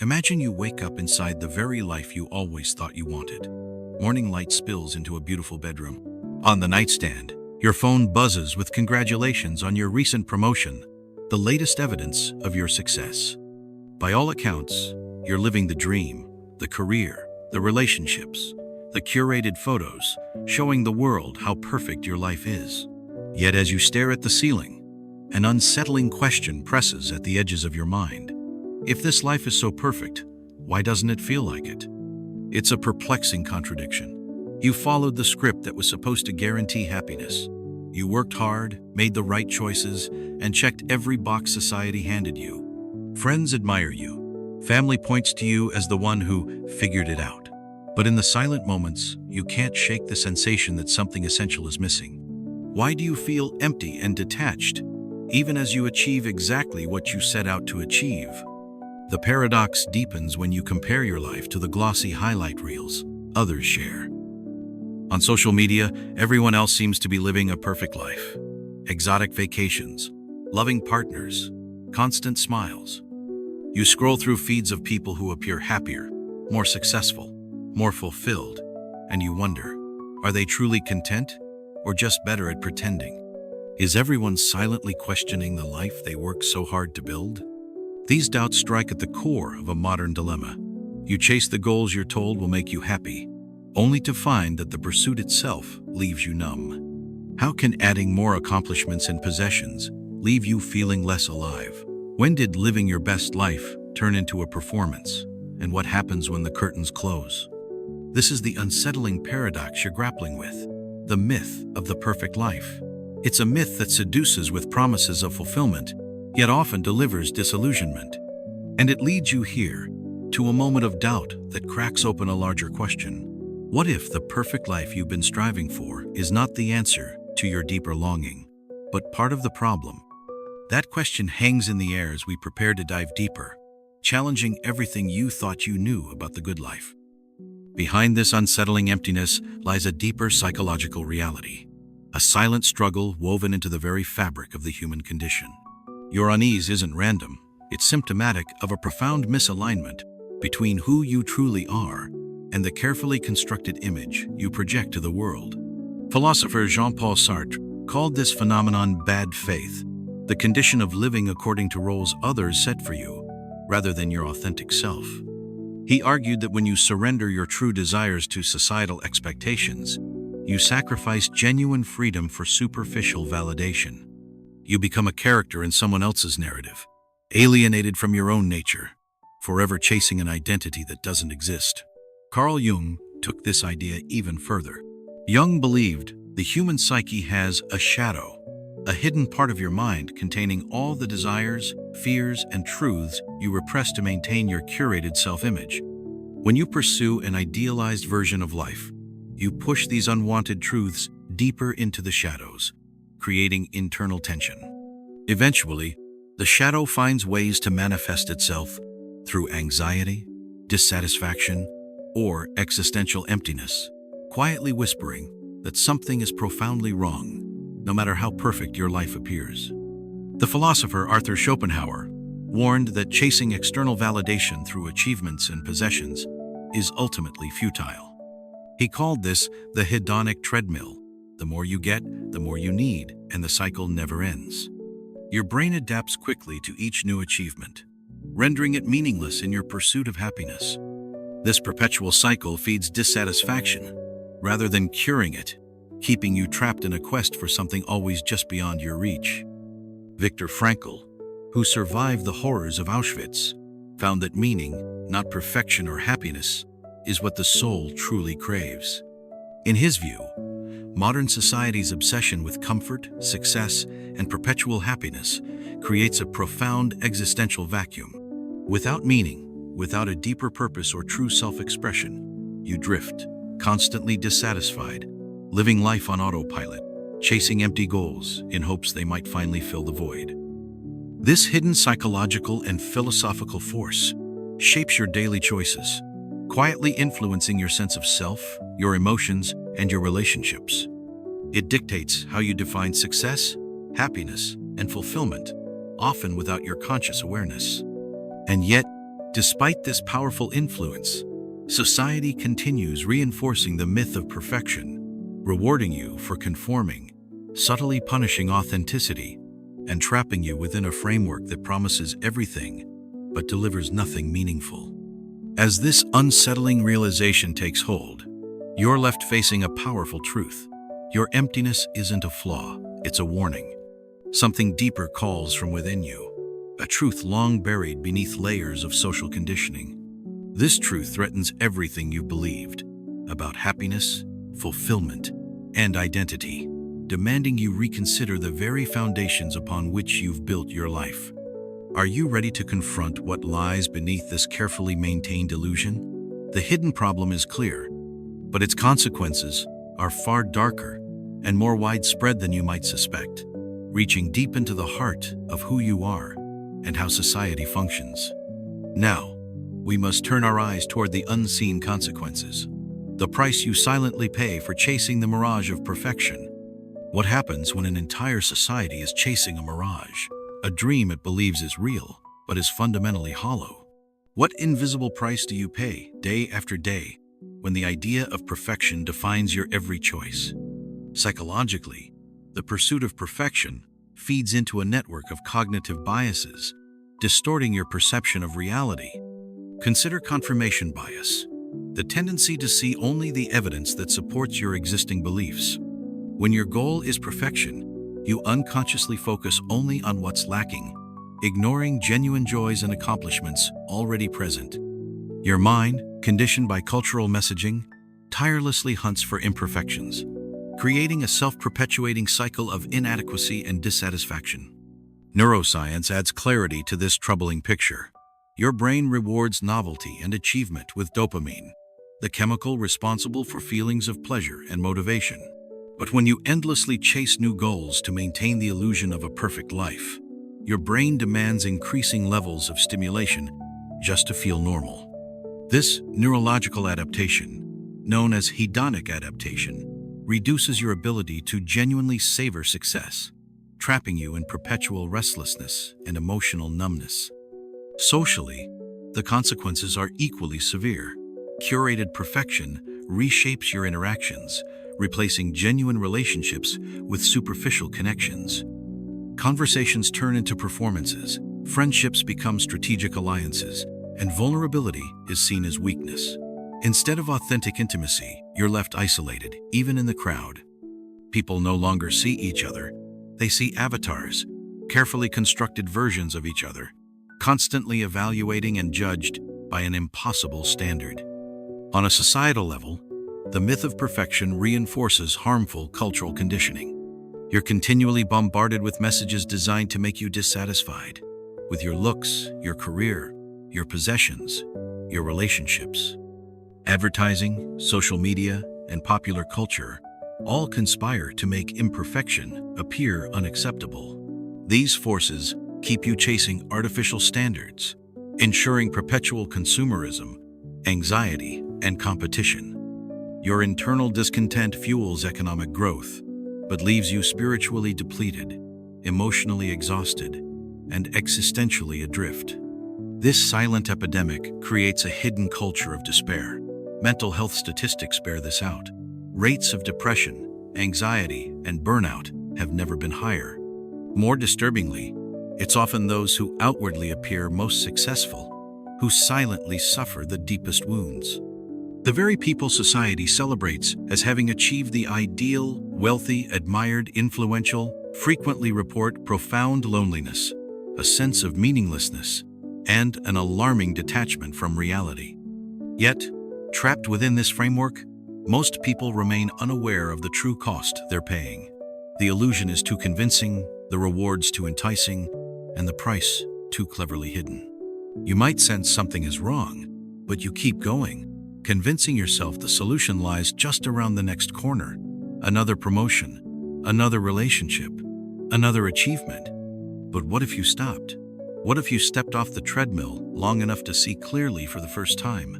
Imagine you wake up inside the very life you always thought you wanted. Morning light spills into a beautiful bedroom. On the nightstand, your phone buzzes with congratulations on your recent promotion, the latest evidence of your success. By all accounts, you're living the dream, the career, the relationships, the curated photos, showing the world how perfect your life is. Yet as you stare at the ceiling, an unsettling question presses at the edges of your mind. If this life is so perfect, why doesn't it feel like it? It's a perplexing contradiction. You followed the script that was supposed to guarantee happiness. You worked hard, made the right choices, and checked every box society handed you. Friends admire you. Family points to you as the one who figured it out. But in the silent moments, you can't shake the sensation that something essential is missing. Why do you feel empty and detached, even as you achieve exactly what you set out to achieve? The paradox deepens when you compare your life to the glossy highlight reels others share. On social media, everyone else seems to be living a perfect life. Exotic vacations, loving partners, constant smiles. You scroll through feeds of people who appear happier, more successful, more fulfilled, and you wonder, are they truly content or just better at pretending? Is everyone silently questioning the life they worked so hard to build? These doubts strike at the core of a modern dilemma. You chase the goals you're told will make you happy, only to find that the pursuit itself leaves you numb. How can adding more accomplishments and possessions leave you feeling less alive? When did living your best life turn into a performance? And what happens when the curtains close? This is the unsettling paradox you're grappling with, the myth of the perfect life. It's a myth that seduces with promises of fulfillment, yet often delivers disillusionment. And it leads you here, to a moment of doubt that cracks open a larger question. What if the perfect life you've been striving for is not the answer to your deeper longing, but part of the problem? That question hangs in the air as we prepare to dive deeper, challenging everything you thought you knew about the good life. Behind this unsettling emptiness lies a deeper psychological reality, a silent struggle woven into the very fabric of the human condition. Your unease isn't random, it's symptomatic of a profound misalignment between who you truly are and the carefully constructed image you project to the world. Philosopher Jean-Paul Sartre called this phenomenon bad faith, the condition of living according to roles others set for you, rather than your authentic self. He argued that when you surrender your true desires to societal expectations, you sacrifice genuine freedom for superficial validation. You become a character in someone else's narrative, alienated from your own nature, forever chasing an identity that doesn't exist. Carl Jung took this idea even further. Jung believed the human psyche has a shadow, a hidden part of your mind containing all the desires, fears, and truths you repress to maintain your curated self-image. When you pursue an idealized version of life, you push these unwanted truths deeper into the shadows, creating internal tension. Eventually, the shadow finds ways to manifest itself through anxiety, dissatisfaction, or existential emptiness, quietly whispering that something is profoundly wrong, no matter how perfect your life appears. The philosopher Arthur Schopenhauer warned that chasing external validation through achievements and possessions is ultimately futile. He called this the hedonic treadmill. The more you get, the more you need, and the cycle never ends. Your brain adapts quickly to each new achievement, rendering it meaningless in your pursuit of happiness. This perpetual cycle feeds dissatisfaction, rather than curing it, keeping you trapped in a quest for something always just beyond your reach. Viktor Frankl, who survived the horrors of Auschwitz, found that meaning, not perfection or happiness, is what the soul truly craves. In his view, modern society's obsession with comfort, success, and perpetual happiness creates a profound existential vacuum. Without meaning, without a deeper purpose or true self-expression, you drift, constantly dissatisfied, living life on autopilot, chasing empty goals in hopes they might finally fill the void. This hidden psychological and philosophical force shapes your daily choices, quietly influencing your sense of self, your emotions, and your relationships. It dictates how you define success, happiness, and fulfillment, often without your conscious awareness. And yet, Despite this powerful influence, society continues reinforcing the myth of perfection, rewarding you for conforming, subtly punishing authenticity, and trapping you within a framework that promises everything but delivers nothing meaningful. As this unsettling realization takes hold, you're left facing a powerful truth. Your emptiness isn't a flaw, it's a warning. Something deeper calls from within you, a truth long buried beneath layers of social conditioning. This truth threatens everything you've believed about happiness, fulfillment, and identity, demanding you reconsider the very foundations upon which you've built your life. Are you ready to confront what lies beneath this carefully maintained illusion? The hidden problem is clear, but its consequences are far darker and more widespread than you might suspect, reaching deep into the heart of who you are and how society functions. Now, we must turn our eyes toward the unseen consequences, the price you silently pay for chasing the mirage of perfection. What happens when an entire society is chasing a mirage, a dream it believes is real, but is fundamentally hollow? What invisible price do you pay, day after day, when the idea of perfection defines your every choice? Psychologically, the pursuit of perfection feeds into a network of cognitive biases, distorting your perception of reality. Consider confirmation bias, the tendency to see only the evidence that supports your existing beliefs. When your goal is perfection, you unconsciously focus only on what's lacking, ignoring genuine joys and accomplishments already present. Your mind, conditioned by cultural messaging, tirelessly hunts for imperfections, creating a self-perpetuating cycle of inadequacy and dissatisfaction. Neuroscience adds clarity to this troubling picture. Your brain rewards novelty and achievement with dopamine, the chemical responsible for feelings of pleasure and motivation. But when you endlessly chase new goals to maintain the illusion of a perfect life, your brain demands increasing levels of stimulation just to feel normal. This neurological adaptation, known as hedonic adaptation, reduces your ability to genuinely savor success, trapping you in perpetual restlessness and emotional numbness. Socially, the consequences are equally severe. Curated perfection reshapes your interactions, replacing genuine relationships with superficial connections. Conversations turn into performances, friendships become strategic alliances, and vulnerability is seen as weakness. Instead of authentic intimacy, you're left isolated, even in the crowd. People no longer see each other. They see avatars, carefully constructed versions of each other, constantly evaluating and judged by an impossible standard. On a societal level, the myth of perfection reinforces harmful cultural conditioning. You're continually bombarded with messages designed to make you dissatisfied with your looks, your career, your possessions, your relationships. Advertising, social media, and popular culture all conspire to make imperfection appear unacceptable. These forces keep you chasing artificial standards, ensuring perpetual consumerism, anxiety, and competition. Your internal discontent fuels economic growth, but leaves you spiritually depleted, emotionally exhausted, and existentially adrift. This silent epidemic creates a hidden culture of despair. Mental health statistics bear this out. Rates of depression, anxiety, and burnout have never been higher. More disturbingly, it's often those who outwardly appear most successful who silently suffer the deepest wounds. The very people society celebrates as having achieved the ideal, wealthy, admired, influential, frequently report profound loneliness, a sense of meaninglessness, and an alarming detachment from reality. Yet, trapped within this framework, most people remain unaware of the true cost they're paying. The illusion is too convincing, the rewards too enticing, and the price too cleverly hidden. You might sense something is wrong, but you keep going, convincing yourself the solution lies just around the next corner. Another promotion, another relationship, another achievement. But what if you stopped? What if you stepped off the treadmill long enough to see clearly for the first time?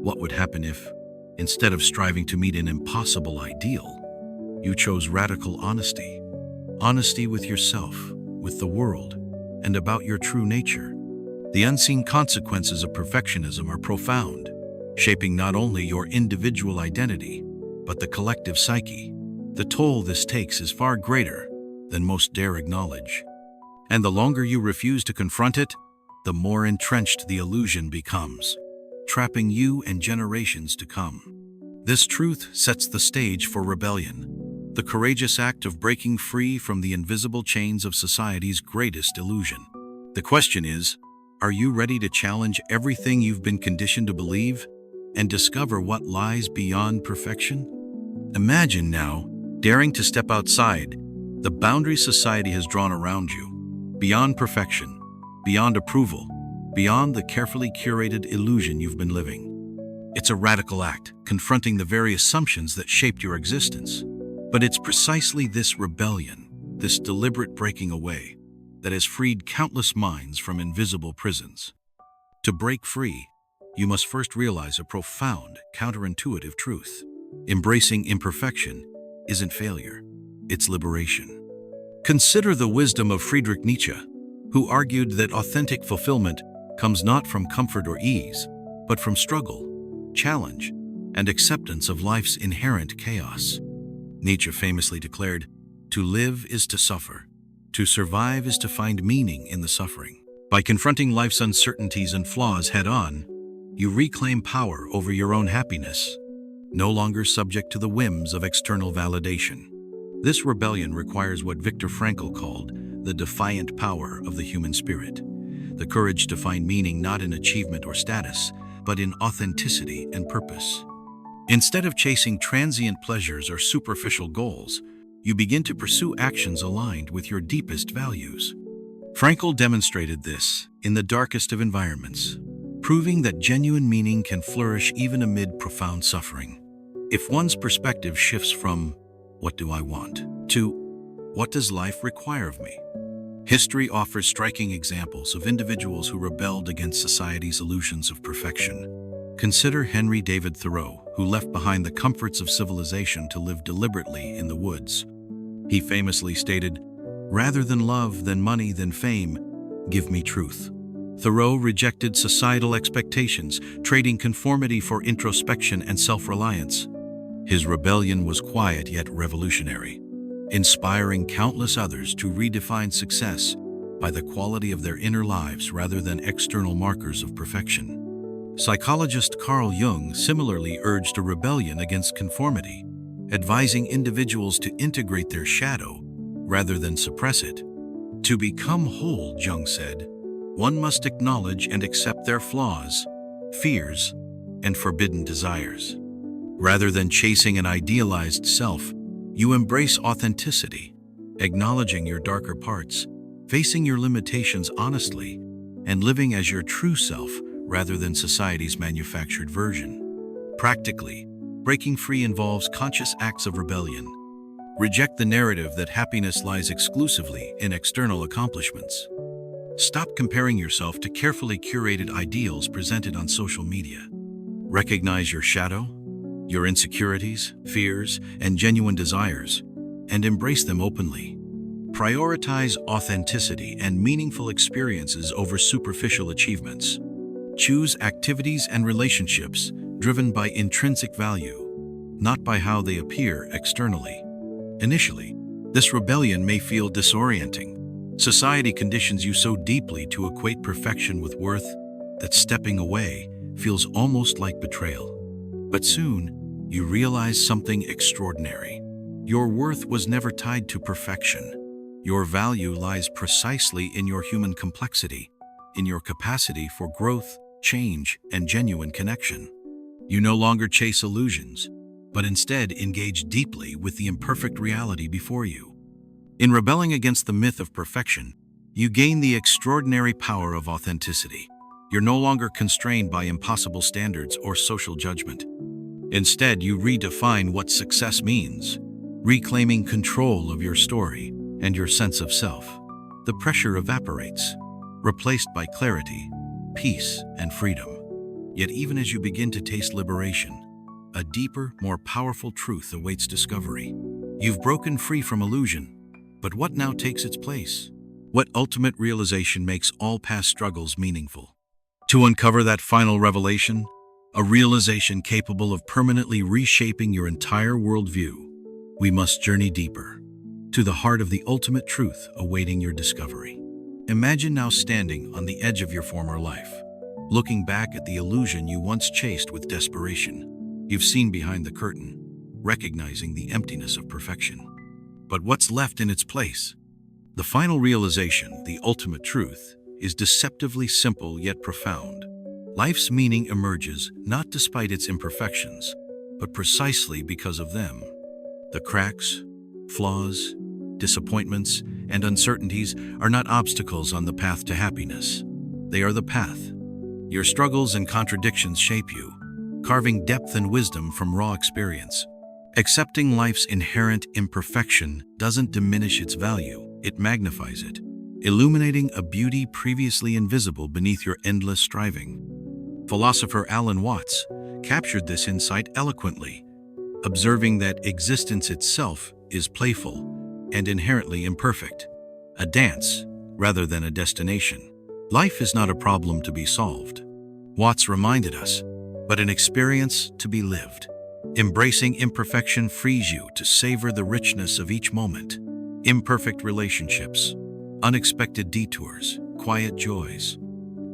What would happen if, instead of striving to meet an impossible ideal, you chose radical honesty? Honesty with yourself, with the world, and about your true nature. The unseen consequences of perfectionism are profound, shaping not only your individual identity, but the collective psyche. The toll this takes is far greater than most dare acknowledge. And the longer you refuse to confront it, the more entrenched the illusion becomes, trapping you and generations to come. This truth sets the stage for rebellion, the courageous act of breaking free from the invisible chains of society's greatest illusion. The question is, are you ready to challenge everything you've been conditioned to believe and discover what lies beyond perfection? Imagine now, daring to step outside the boundaries society has drawn around you, beyond perfection, beyond approval, beyond the carefully curated illusion you've been living. It's a radical act, confronting the very assumptions that shaped your existence. But it's precisely this rebellion, this deliberate breaking away, that has freed countless minds from invisible prisons. To break free, you must first realize a profound, counterintuitive truth. Embracing imperfection isn't failure, it's liberation. Consider the wisdom of Friedrich Nietzsche, who argued that authentic fulfillment comes not from comfort or ease, but from struggle, challenge, and acceptance of life's inherent chaos. Nietzsche famously declared, "To live is to suffer. To survive is to find meaning in the suffering." By confronting life's uncertainties and flaws head-on, you reclaim power over your own happiness, no longer subject to the whims of external validation. This rebellion requires what Viktor Frankl called the defiant power of the human spirit, the courage to find meaning not in achievement or status, but in authenticity and purpose. Instead of chasing transient pleasures or superficial goals, you begin to pursue actions aligned with your deepest values. Frankl demonstrated this in the darkest of environments, proving that genuine meaning can flourish even amid profound suffering. If one's perspective shifts from, "What do I want?" to, "What does life require of me?" History offers striking examples of individuals who rebelled against society's illusions of perfection. Consider Henry David Thoreau, who left behind the comforts of civilization to live deliberately in the woods. He famously stated, "Rather than love, than money, than fame, give me truth." Thoreau rejected societal expectations, trading conformity for introspection and self-reliance. His rebellion was quiet yet revolutionary, inspiring countless others to redefine success by the quality of their inner lives rather than external markers of perfection. Psychologist Carl Jung similarly urged a rebellion against conformity, advising individuals to integrate their shadow rather than suppress it. To become whole, Jung said, one must acknowledge and accept their flaws, fears, and forbidden desires. Rather than chasing an idealized self, you embrace authenticity, acknowledging your darker parts, facing your limitations honestly, and living as your true self rather than society's manufactured version. Practically, breaking free involves conscious acts of rebellion. Reject the narrative that happiness lies exclusively in external accomplishments. Stop comparing yourself to carefully curated ideals presented on social media. Recognize your shadow, your insecurities, fears, and genuine desires, and embrace them openly. Prioritize authenticity and meaningful experiences over superficial achievements. Choose activities and relationships driven by intrinsic value, not by how they appear externally. Initially, this rebellion may feel disorienting. Society conditions you so deeply to equate perfection with worth that stepping away feels almost like betrayal. But soon, you realize something extraordinary. Your worth was never tied to perfection. Your value lies precisely in your human complexity, in your capacity for growth, change, and genuine connection. You no longer chase illusions, but instead engage deeply with the imperfect reality before you. In rebelling against the myth of perfection, you gain the extraordinary power of authenticity. You're no longer constrained by impossible standards or social judgment. Instead, you redefine what success means, reclaiming control of your story and your sense of self. The pressure evaporates, replaced by clarity, peace, and freedom. Yet even as you begin to taste liberation, a deeper, more powerful truth awaits discovery. You've broken free from illusion, but what now takes its place? What ultimate realization makes all past struggles meaningful? To uncover that final revelation, a realization capable of permanently reshaping your entire worldview, we must journey deeper, to the heart of the ultimate truth awaiting your discovery. Imagine now standing on the edge of your former life, looking back at the illusion you once chased with desperation. You've seen behind the curtain, recognizing the emptiness of perfection. But what's left in its place? The final realization, the ultimate truth, is deceptively simple yet profound. Life's meaning emerges not despite its imperfections, but precisely because of them. The cracks, flaws, disappointments, and uncertainties are not obstacles on the path to happiness. They are the path. Your struggles and contradictions shape you, carving depth and wisdom from raw experience. Accepting life's inherent imperfection doesn't diminish its value, it magnifies it, illuminating a beauty previously invisible beneath your endless striving. Philosopher Alan Watts captured this insight eloquently, observing that existence itself is playful and inherently imperfect, a dance rather than a destination. Life is not a problem to be solved, Watts reminded us, but an experience to be lived. Embracing imperfection frees you to savor the richness of each moment. Imperfect relationships, unexpected detours, quiet joys,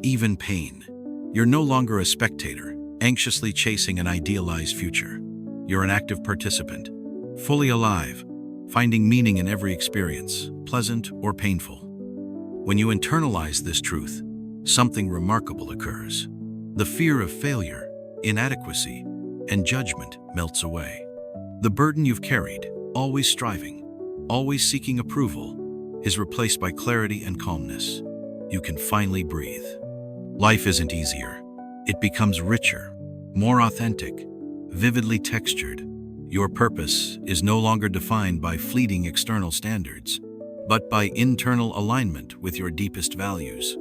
even pain. You're no longer a spectator, anxiously chasing an idealized future. You're an active participant, fully alive, finding meaning in every experience, pleasant or painful. When you internalize this truth, something remarkable occurs. The fear of failure, inadequacy, and judgment melts away. The burden you've carried, always striving, always seeking approval, is replaced by clarity and calmness. You can finally breathe. Life isn't easier. It becomes richer, more authentic, vividly textured. Your purpose is no longer defined by fleeting external standards, but by internal alignment with your deepest values.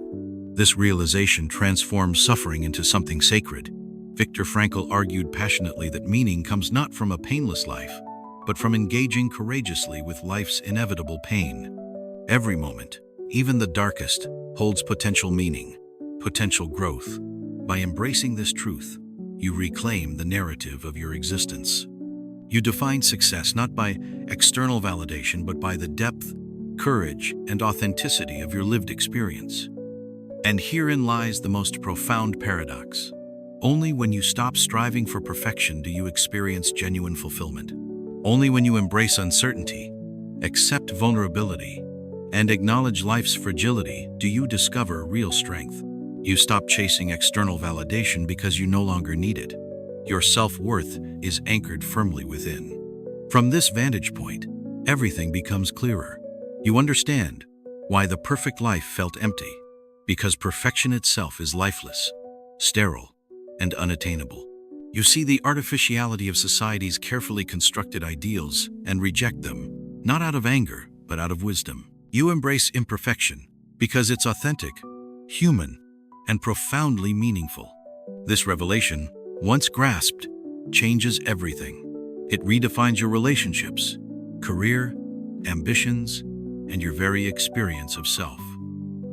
This realization transforms suffering into something sacred. Viktor Frankl argued passionately that meaning comes not from a painless life, but from engaging courageously with life's inevitable pain. Every moment, even the darkest, holds potential meaning, potential growth. By embracing this truth, you reclaim the narrative of your existence. You define success not by external validation, but by the depth, courage, and authenticity of your lived experience. And herein lies the most profound paradox. Only when you stop striving for perfection do you experience genuine fulfillment. Only when you embrace uncertainty, accept vulnerability, and acknowledge life's fragility do you discover real strength. You stop chasing external validation because you no longer need it. Your self-worth is anchored firmly within. From this vantage point, everything becomes clearer. You understand why the perfect life felt empty, because perfection itself is lifeless, sterile, and unattainable. You see the artificiality of society's carefully constructed ideals and reject them, not out of anger, but out of wisdom. You embrace imperfection because it's authentic, human, and profoundly meaningful. This revelation, once grasped, changes everything. It redefines your relationships, career, ambitions, and your very experience of self.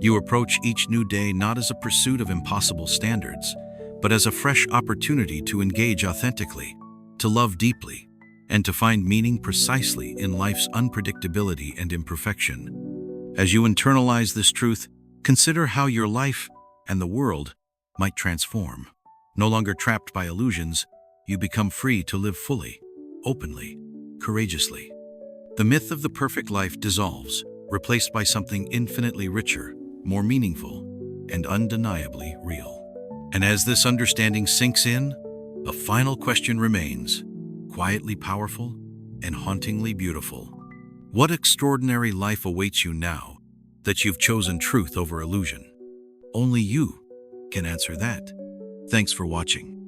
You approach each new day not as a pursuit of impossible standards, but as a fresh opportunity to engage authentically, to love deeply, and to find meaning precisely in life's unpredictability and imperfection. As you internalize this truth, consider how your life and the world might transform. No longer trapped by illusions, you become free to live fully, openly, courageously. The myth of the perfect life dissolves, replaced by something infinitely richer, more meaningful, and undeniably real. And as this understanding sinks in, a final question remains, quietly powerful and hauntingly beautiful. What extraordinary life awaits you now that you've chosen truth over illusion? Only you can answer that. Thanks for watching.